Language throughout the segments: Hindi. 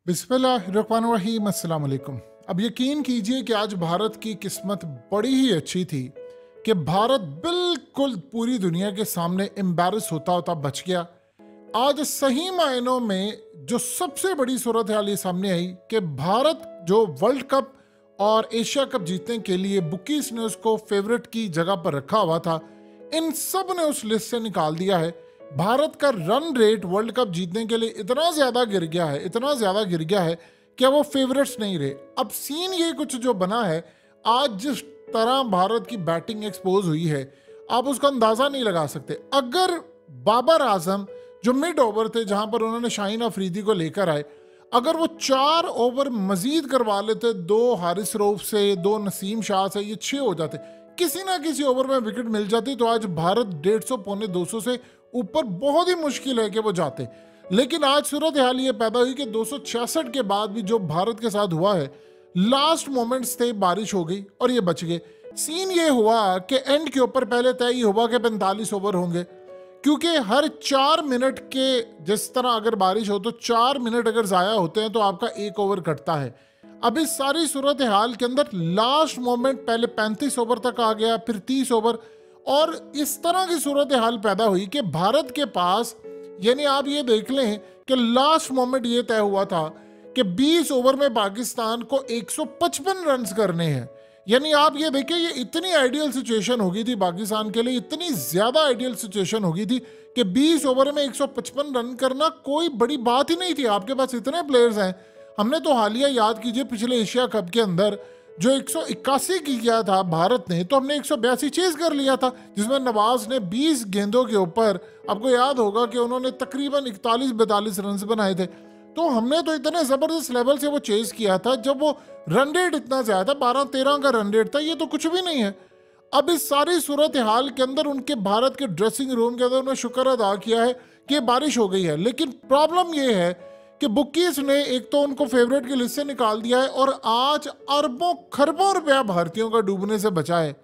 बिस्मिल्लाहिर्रहमानिर्रहीम, अस्सलाम वालेकुम। अब यकीन कीजिए कि आज भारत की किस्मत बड़ी ही अच्छी थी कि भारत बिल्कुल पूरी दुनिया के सामने एम्बैरस होता होता बच गया। आज सही मायनों में जो सबसे बड़ी सूरत हाल ये सामने आई कि भारत जो वर्ल्ड कप और एशिया कप जीतने के लिए बुकीज ने उसको फेवरेट की जगह पर रखा हुआ था, इन सब ने उस लिस्ट से निकाल दिया है। भारत का रन रेट वर्ल्ड कप जीतने के लिए इतना ज्यादा गिर गया है, इतना ज्यादा गिर गया है कि वो फेवरेट्स नहीं रहे। अब सीन ये कुछ जो बना है, आज जिस तरह भारत की बैटिंग एक्सपोज हुई है, आप उसका अंदाजा नहीं लगा सकते। अगर बाबर आजम जो मिड ओवर थे जहां पर उन्होंने शाहीन अफरीदी को लेकर आए, अगर वो 4 ओवर मजीद करवा लेते, 2 हारिस रऊफ से, 2 नसीम शाह से, ये 6 हो जाते, किसी ना किसी ओवर में विकेट मिल जाती, तो आज भारत 150 पौने 200 से ऊपर बहुत ही मुश्किल है कि वो जाते। लेकिन आज सूरत हाल ये पैदा हुई कि 266 के बाद भी जो भारत के साथ हुआ है, लास्ट मोमेंट्स थे, बारिश हो गई और ये बच गए। सीन ये हुआ कि एंड के ऊपर पहले तय ही हुआ कि 45 ओवर होंगे, क्योंकि हर 4 मिनट के, जिस तरह अगर बारिश हो तो 4 मिनट अगर ज़ाया होते हैं तो आपका 1 ओवर कटता है। अब इस सारी सूरत हाल के अंदर लास्ट मोमेंट पहले 35 ओवर तक आ गया, फिर 30 ओवर, और इस तरह की सूरत हाल पैदा हुई कि भारत के पास, यानी आप ये देख लें कि लास्ट मोमेंट ये तय हुआ था कि 20 ओवर में पाकिस्तान को 155 रन करने हैं। यानी आप ये देखिए, ये इतनी आइडियल सिचुएशन हो गई थी पाकिस्तान के लिए, इतनी ज्यादा आइडियल सिचुएशन हो गई थी कि 20 ओवर में 155 रन करना कोई बड़ी बात ही नहीं थी। आपके पास इतने प्लेयर्स हैं। हमने तो हालिया याद कीजिए पिछले एशिया कप के अंदर जो 181 की किया था भारत ने, तो हमने 182 चेज कर लिया था, जिसमें नवाज ने 20 गेंदों के ऊपर, आपको याद होगा कि उन्होंने तकरीबन 41-42 रन बनाए थे। तो हमने तो इतने जबरदस्त लेवल से वो चेज किया था, जब वो रन रेट इतना ज्यादा, 12-13 का रन रेट था, ये तो कुछ भी नहीं है। अब इस सारी सूरत हाल के अंदर उनके भारत के ड्रेसिंग रूम के अंदर उन्होंने शुक्र अदा किया है कि बारिश हो गई है। लेकिन प्रॉब्लम ये है कि बुकीज ने एक तो उनको फेवरेट की लिस्ट से निकाल दिया है, और आज अरबों खरबों रुपया भारतीयों का डूबने से बचा है।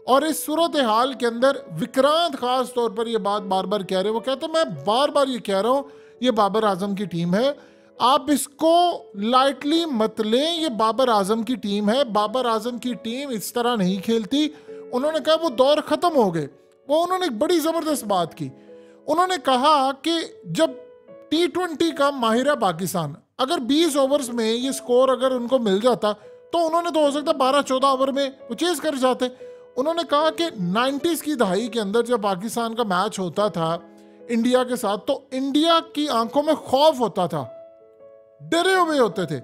और इस सूरत हाल के अंदर विक्रांत खास तौर पर ये बात बार बार कह रहे, वो कहते मैं बार बार ये कह रहा हूं, ये बाबर आजम की टीम है, आप इसको लाइटली मत लें, ये बाबर आजम की टीम है। बाबर आजम की टीम इस तरह नहीं खेलती। उन्होंने कहा वो दौर खत्म हो गए। वो उन्होंने एक बड़ी जबरदस्त बात की, उन्होंने कहा कि जब T20 का माहिर है पाकिस्तान, अगर 20 ओवर्स में ये स्कोर अगर उनको मिल जाता तो उन्होंने तो हो सकता 12-14 ओवर में वो चेज कर जाते। उन्होंने कहा कि 90s की दहाई के अंदर जब पाकिस्तान का मैच होता था इंडिया के साथ, तो इंडिया की आंखों में खौफ होता था, डरे हुए होते थे।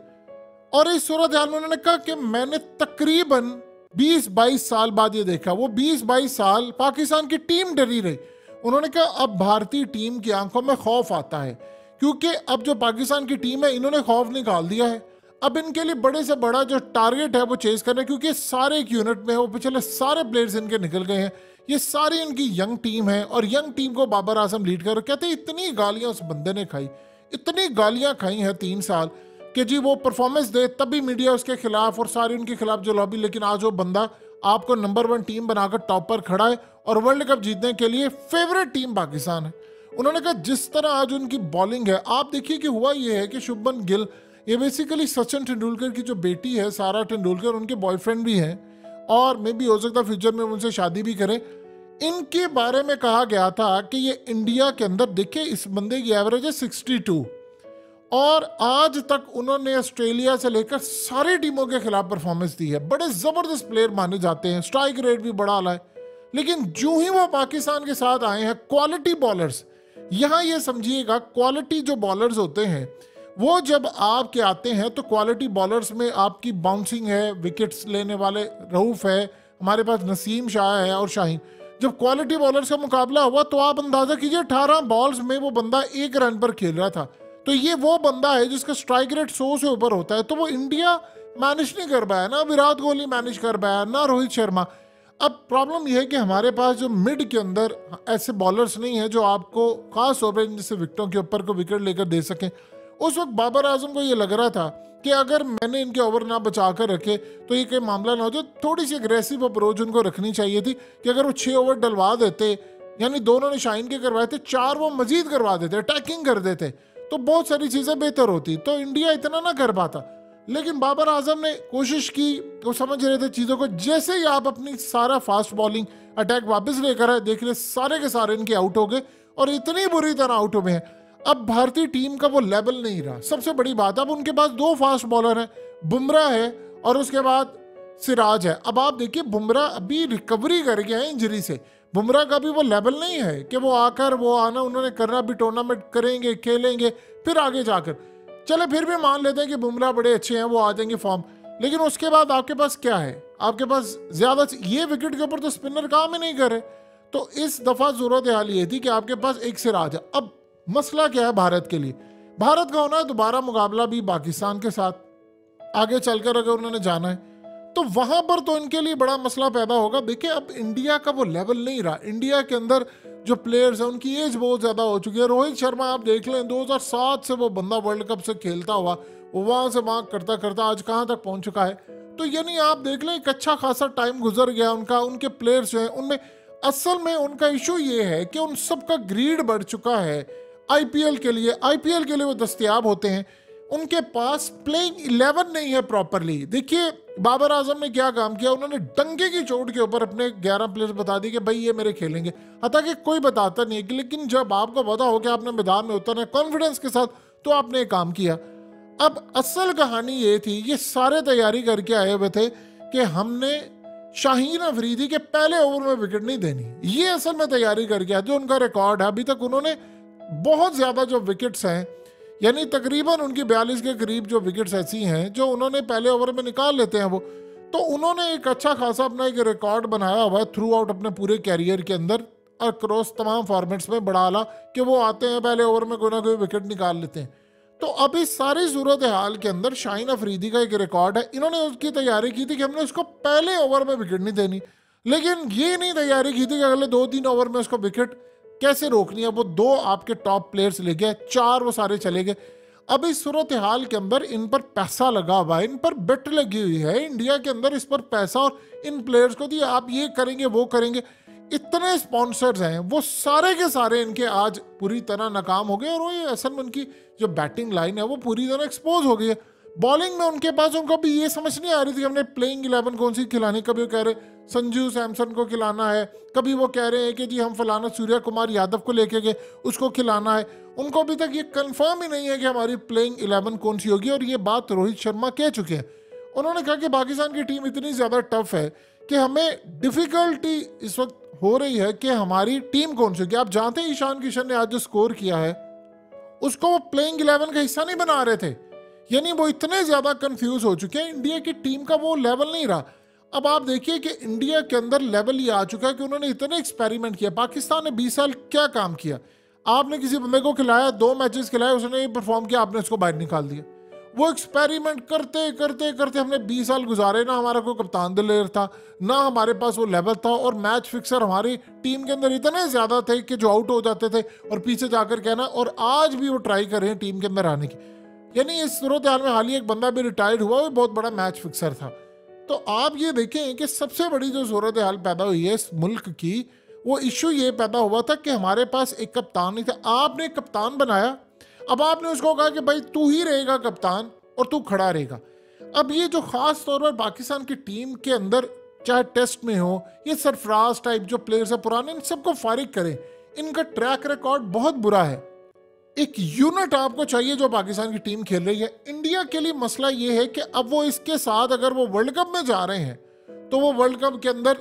और इस सूरत हाल में उन्होंने कहा कि मैंने तकरीबन 20-22 साल बाद ये देखा, वो 20-22 साल पाकिस्तान की टीम डरी रही। उन्होंने कहा अब भारतीय टीम की आंखों में खौफ आता है, क्योंकि अब जो पाकिस्तान की टीम है इन्होंने खौफ निकाल दिया है। अब इनके लिए बड़े से बड़ा जो टारगेट है वो चेज करना है, क्योंकि सारे एक यूनिट में है, वो पिछले सारे प्लेयर्स इनके निकल गए हैं, ये सारी इनकी यंग टीम है, और यंग टीम को बाबर आजम लीड कर। कहते इतनी गालियां उस बंदे ने खाई, इतनी गालियां खाई हैं 3 साल कि जी वो परफॉर्मेंस दे तब भी मीडिया उसके खिलाफ और सारी उनके खिलाफ जो लॉबी, लेकिन आज वो बंदा आपको नंबर 1 टीम बनाकर टॉप पर खड़ा है, और वर्ल्ड कप जीतने के लिए फेवरेट टीम पाकिस्तान है। उन्होंने कहा जिस तरह आज उनकी बॉलिंग है, आप देखिए कि हुआ ये है कि शुभमन गिल, ये बेसिकली सचिन तेंदुलकर की जो बेटी है सारा तेंदुलकर, उनके बॉयफ्रेंड भी हैं, और मे भी हो सकता फ्यूचर में उनसे शादी भी करें। इनके बारे में कहा गया था कि ये इंडिया के अंदर, देखिए इस बंदे की एवरेज है 62, और आज तक उन्होंने ऑस्ट्रेलिया से लेकर सारी टीमों के खिलाफ परफॉर्मेंस दी है। बड़े जबरदस्त प्लेयर माने जाते हैं, स्ट्राइक रेट भी बड़ा आला है। लेकिन जो ही वो पाकिस्तान के साथ आए हैं, क्वालिटी बॉलर्स, यहां ये समझिएगा क्वालिटी जो बॉलर्स होते हैं वो जब आपके आते हैं तो क्वालिटी बॉलर्स में आपकी बाउंसिंग है, विकेट्स लेने वाले रऊफ है, हमारे पास नसीम शाह है और शाहीन। जब क्वालिटी बॉलर्स का मुकाबला हुआ तो आप अंदाजा कीजिए 18 बॉल्स में वो बंदा 1 रन पर खेल रहा था। तो ये वो बंदा है जिसका स्ट्राइक रेट 100 से ऊपर होता है। तो वो इंडिया मैनेज नहीं कर पाया, ना विराट कोहली मैनेज कर पाया, ना रोहित शर्मा। अब प्रॉब्लम यह है कि हमारे पास जो मिड के अंदर ऐसे बॉलर्स नहीं है जो आपको खास तौर पर जैसे विकेटों के ऊपर को विकेट लेकर दे सकें। उस वक्त बाबर आजम को ये लग रहा था कि अगर मैंने इनके ओवर ना बचा कर रखे तो ये कोई मामला ना हो जाए। थोड़ी सी अग्रेसिव अप्रोच उनको रखनी चाहिए थी कि अगर वो 6 ओवर डलवा देते, यानी दोनों ने शाहीन के करवाए थे, 4 वो मजीद करवा देते, अटैकिंग कर देते, तो बहुत सारी चीजें बेहतर होती, तो इंडिया इतना ना कर पाता। लेकिन बाबर आजम ने कोशिश की, वो समझ रहे थे चीजों को। जैसे ही आप अपनी सारा फास्ट बॉलिंग अटैक वापस लेकर आए, देख रहे सारे के सारे इनके आउट हो गए और इतनी बुरी तरह आउट हो गए हैं। अब भारतीय टीम का वो लेवल नहीं रहा। सबसे बड़ी बात, अब उनके पास 2 फास्ट बॉलर हैं, बुमराह है और उसके बाद सिराज है। अब आप देखिए बुमराह अभी रिकवरी कर गया है इंजरी से। बुमराह का भी वो लेवल नहीं है कि वो आकर वो आना उन्होंने करना, भी टूर्नामेंट करेंगे खेलेंगे फिर आगे जाकर। चले फिर भी मान लेते हैं कि बुमराह बड़े अच्छे हैं, वो आ जाएंगे फॉर्म। लेकिन उसके बाद आपके पास क्या है? आपके पास ज्यादा ये विकेट के ऊपर तो स्पिनर काम ही नहीं करे। तो इस दफा जरूरत हाल ये थी कि आपके पास एक सिराज है। अब मसला क्या है भारत के लिए? भारत का होना है दोबारा मुकाबला भी पाकिस्तान के साथ आगे चलकर, अगर उन्होंने जाना है तो वहां पर तो इनके लिए बड़ा मसला पैदा होगा। देखिए अब इंडिया का वो लेवल नहीं रहा। इंडिया के अंदर जो प्लेयर्स हैं उनकी एज बहुत ज्यादा हो चुकी है। रोहित शर्मा आप देख लें, 2007 से वो बंदा वर्ल्ड कप से खेलता हुआ वो वहां से वहां करता करता आज कहां तक पहुंच चुका है। तो यानी आप देख लें एक अच्छा खासा टाइम गुजर गया उनका। उनके प्लेयर्स जो हैं उनमें असल में उनका इशू ये है कि उन सबका ग्रीड बढ़ चुका है आईपीएल के लिए। आईपीएल के लिए वो दस्तयाब होते हैं, उनके पास प्लेइंग 11 नहीं है प्रॉपरली। देखिए बाबर आजम ने क्या काम किया, उन्होंने डंके की चोट के ऊपर अपने 11 प्लेयर्स बता दिए कि भाई ये मेरे खेलेंगे, हालांकि कोई बताता नहीं है। लेकिन जब आपको पता हो कि आपने मैदान में उतरना है कॉन्फिडेंस के साथ, तो आपने एक काम किया। अब असल कहानी ये थी, ये सारे तैयारी करके आए हुए थे कि हमने शाहीन अफरीदी के पहले ओवर में विकेट नहीं देनी। ये असल में तैयारी करके आए। जो उनका रिकॉर्ड है अभी तक, उन्होंने बहुत ज्यादा जो विकेट्स हैं, यानी तकरीबन उनकी 42 के करीब जो विकेट्स ऐसी हैं जो उन्होंने पहले ओवर में निकाल लेते हैं वो, तो उन्होंने एक अच्छा खासा अपना एक रिकॉर्ड बनाया हुआ है थ्रू आउट अपने पूरे कैरियर के अंदर और क्रॉस तमाम फॉर्मेट्स में बड़ा आला कि वो आते हैं पहले ओवर में कोई ना कोई विकेट निकाल लेते हैं। तो अब इस सारी सूरत हाल के अंदर शाहीन अफरीदी का एक रिकॉर्ड है। इन्होंने उसकी तैयारी की थी कि हमने उसको पहले ओवर में विकेट नहीं देनी, लेकिन ये नहीं तैयारी की थी कि अगले 2-3 ओवर में उसको विकेट कैसे रोकनी है। वो 2 आपके टॉप प्लेयर्स ले गए, 4 वो सारे चले गए। अब इस सूरत हाल के अंदर इन पर पैसा लगा हुआ है, इन पर बेट लगी हुई है इंडिया के अंदर, इस पर पैसा और इन प्लेयर्स को दिया आप ये करेंगे वो करेंगे। इतने स्पॉन्सर्स हैं, वो सारे के सारे इनके आज पूरी तरह नाकाम हो गए। और वो ये असल में उनकी जो बैटिंग लाइन है वो पूरी तरह एक्सपोज हो गई है। बॉलिंग में उनके पास उनको भी ये समझ नहीं आ रही थी कि हमने प्लेइंग 11 कौन सी खिलानी। कभी वो कह रहे संजू सैमसन को खिलाना है, कभी वो कह रहे हैं कि जी हम फलाना सूर्य कुमार यादव को लेके गए उसको खिलाना है। उनको अभी तक ये कंफर्म ही नहीं है कि हमारी प्लेइंग 11 कौन सी होगी। और ये बात रोहित शर्मा कह चुके हैं। उन्होंने कहा कि पाकिस्तान की टीम इतनी ज्यादा टफ है कि हमें डिफिकल्टी इस वक्त हो रही है कि हमारी टीम कौन सी होगी। आप जानते हैं ईशान किशन ने आज जो स्कोर किया है उसको वो प्लेइंग 11 का हिस्सा नहीं बना रहे थे। यानी वो इतने ज्यादा कंफ्यूज हो चुके हैं, इंडिया की टीम का वो लेवल नहीं रहा। अब आप देखिए कि इंडिया के अंदर लेवल ये आ चुका है कि उन्होंने इतने एक्सपेरिमेंट किया। पाकिस्तान ने 20 साल क्या काम किया? आपने किसी बंदे को खिलाया, 2 मैचेस खिलाए, उसने ये परफॉर्म किया, आपने उसको बाहर निकाल दिया। वो एक्सपेरिमेंट करते करते करते हमने 20 साल गुजारे, ना हमारा कोई कप्तान दिलेर था, ना हमारे पास वो लेवल था, और मैच फिक्सर हमारी टीम के अंदर इतने ज्यादा थे कि जो आउट हो जाते थे और पीछे जाकर कहना। और आज भी वो ट्राई कर रहे हैं टीम के अंदर आने की। यानी इस सूरत हाल में हाल ही एक बंदा भी रिटायर्ड हुआ, वो बहुत बड़ा मैच फिक्सर था। तो आप ये देखें कि सबसे बड़ी जो सूरत हाल पैदा हुई है इस मुल्क की, वो इशू ये पैदा हुआ था कि हमारे पास एक कप्तान नहीं था। आपने एक कप्तान बनाया, अब आपने उसको कहा कि भाई तू ही रहेगा कप्तान और तू खड़ा रहेगा। अब ये जो खास तौर पर पाकिस्तान की टीम के अंदर चाहे टेस्ट में हो, ये सरफराज टाइप जो प्लेयर्स है पुराने, इन सबको फारिग करें। इनका ट्रैक रिकॉर्ड बहुत बुरा है। एक यूनिट आपको चाहिए जो पाकिस्तान की टीम खेल रही है। इंडिया के लिए मसला ये है कि अब वो इसके साथ अगर वो वर्ल्ड कप में जा रहे हैं तो वो वर्ल्ड कप के अंदर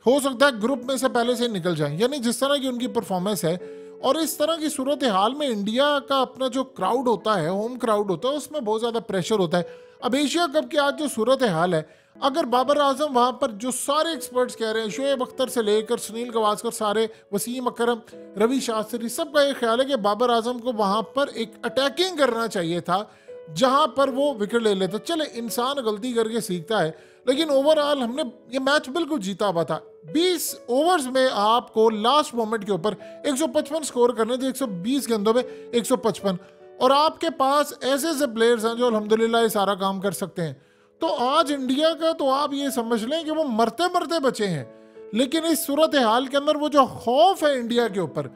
हो सकता है ग्रुप में से पहले से निकल जाएं। यानी जिस तरह की उनकी परफॉर्मेंस है और इस तरह की सूरत हाल में इंडिया का अपना जो क्राउड होता है, होम क्राउड होता है, उसमें बहुत ज़्यादा प्रेशर होता है। अब एशिया कप की आज जो सूरत हाल है, अगर बाबर आजम वहाँ पर जो सारे एक्सपर्ट्स कह रहे हैं, शोएब अख्तर से लेकर सुनील गावस्कर, सारे वसीम अकरम, रवि शास्त्री, सबका ये ख्याल है कि बाबर आजम को वहाँ पर एक अटैकिंग करना चाहिए था जहाँ पर वो विकेट ले लेता। चले इंसान गलती करके सीखता है, लेकिन ओवरऑल हमने ये मैच बिल्कुल जीता हुआ था। 20 ओवर्स में आपको लास्ट मोमेंट के ऊपर 155 स्कोर करने थे, 120 गेंदों में 155, और आपके पास ऐसे ऐसे प्लेयर्स हैं जो अल्हम्दुलिल्लाह ये सारा काम कर सकते हैं। तो आज इंडिया का तो आप ये समझ लें कि वो मरते मरते बचे हैं। लेकिन इस सूरत हाल के अंदर वो जो खौफ है इंडिया के ऊपर,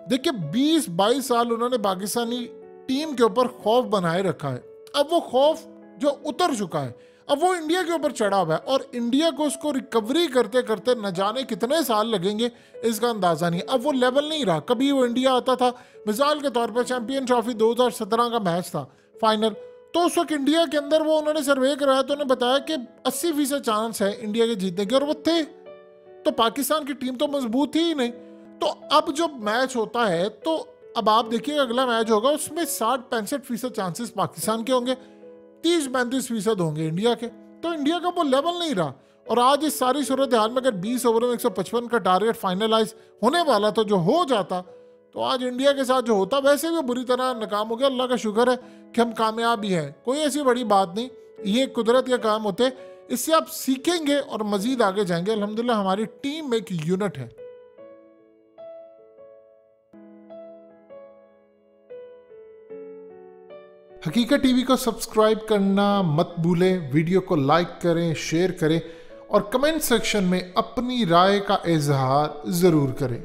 देखिए 20-22 साल उन्होंने पाकिस्तानी टीम के ऊपर खौफ बनाए रखा है। अब वो खौफ जो उतर चुका है, अब वो इंडिया के ऊपर चढ़ा हुआ है और इंडिया को उसको रिकवरी करते करते न जाने कितने साल लगेंगे इसका अंदाजा नहीं। अब वो लेवल नहीं रहा। कभी वो इंडिया आता था, मिसाल के तौर पर चैंपियन ट्रॉफी 2017 का मैच था फाइनल, तो उस वक्त इंडिया के अंदर वो उन्होंने सर्वे कराया तो उन्होंने बताया कि 80% चांस है इंडिया के जीतने के, और वो थे। तो पाकिस्तान की टीम तो मजबूत थी ही नहीं। तो अब जब मैच होता है तो अब आप देखिए अगला मैच होगा, उसमें 60-65% चांसेस पाकिस्तान के होंगे, 30-35% होंगे इंडिया के। तो इंडिया का वो लेवल नहीं रहा। और आज इस सारी सूरत हाल में अगर 20 ओवर में 155 का टारगेट फाइनलाइज होने वाला था, जो हो जाता, तो आज इंडिया के साथ जो होता वैसे भी बुरी तरह नाकाम हो गया। अल्लाह का शुक्र है कि हम कामयाब ही हैं, कोई ऐसी बड़ी बात नहीं, ये कुदरत के काम होते। इससे आप सीखेंगे और मजीद आगे जाएंगे। अल्हम्दुलिल्लाह हमारी टीम एक यूनिट है। हकीकत टीवी को सब्सक्राइब करना मत भूलें, वीडियो को लाइक करें, शेयर करें और कमेंट सेक्शन में अपनी राय का इजहार ज़रूर करें।